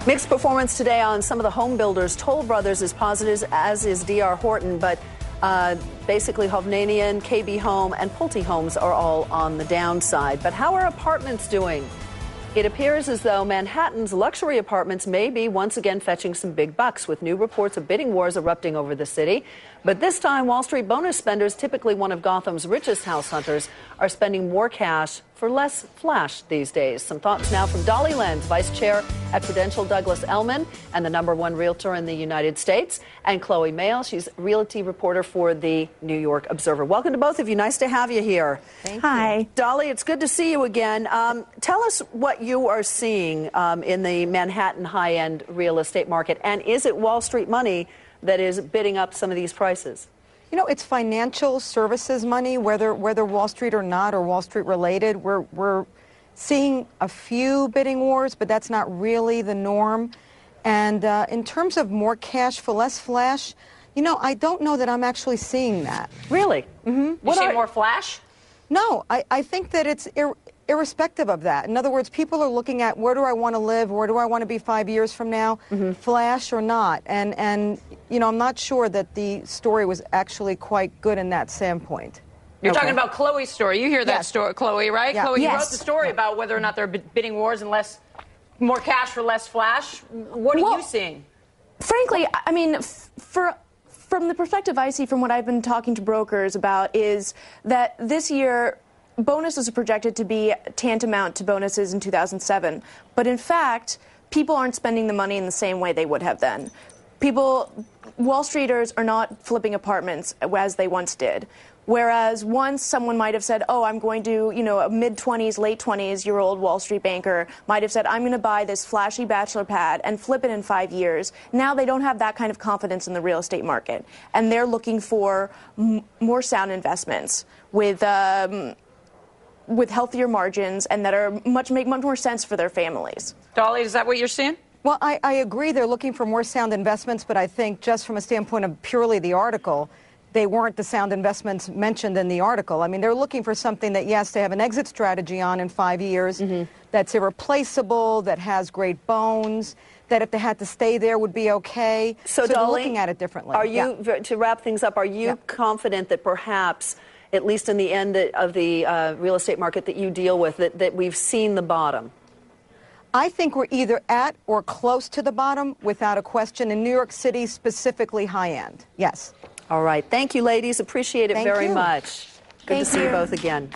Mixed performance today on some of the home builders. Toll Brothers is positive, as is D.R. Horton, but basically Hovnanian, KB Home, and Pulte Homes are all on the downside. But how are apartments doing? It appears as though Manhattan's luxury apartments may be once again fetching some big bucks, with new reports of bidding wars erupting over the city. But this time, Wall Street bonus spenders, typically one of Gotham's richest house hunters, are spending more cash for less flash these days. Some thoughts now from Dolly Lenz, Vice Chair at Prudential Douglas Elliman and the #1 realtor in the United States, and Chloe Mail. She's realty reporter for the New York Observer. Welcome to both of you. Nice to have you here. Thank you. Hi. Dolly, it's good to see you again. Tell us what you are seeing in the Manhattan high-end real estate market, and is it Wall Street money that is bidding up some of these prices? You know, it's financial services money, whether Wall Street or not, or Wall Street related. We're seeing a few bidding wars, but that's not really the norm. And in terms of more cash for less flash, you know, I don't know that I'm actually seeing that. Really? Mm-hmm. You see more flash? No, I think that it's irrespective of that. In other words, people are looking at, where do I want to live? Where do I want to be 5 years from now? Flash or not? And you know, I'm not sure that the story was actually quite good in that standpoint. You're talking about Chloe's story. You hear that story, Chloe, right? Yeah. Chloe, you wrote the story about whether or not there are bidding wars and more cash for less flash. What are you seeing? Frankly, I mean, from the perspective I see from what I've been talking to brokers about is that this year bonuses are projected to be tantamount to bonuses in 2007. But in fact, people aren't spending the money in the same way they would have then. Wall Streeters are not flipping apartments as they once did. Whereas once someone might have said, oh, I'm going to, you know, a mid-20s, late 20s-year-old Wall Street banker might have said, I'm going to buy this flashy bachelor pad and flip it in 5 years. Now they don't have that kind of confidence in the real estate market. And they're looking for more sound investments with healthier margins and that make much more sense for their families. Dolly, is that what you're seeing? Well, I agree they're looking for more sound investments, but I think just from a standpoint of purely the article, they weren't the sound investments mentioned in the article. I mean, they're looking for something that, yes, they have an exit strategy on in 5 years, that's irreplaceable, that has great bones, that if they had to stay there would be okay. So they're looking at it differently. Are you, to wrap things up, are you confident that perhaps, at least in the end of the real estate market that you deal with, that we've seen the bottom? I think we're either at or close to the bottom, without a question. In New York City, specifically high-end. Yes. All right. Thank you, ladies. Appreciate it very much. Good to see you both again.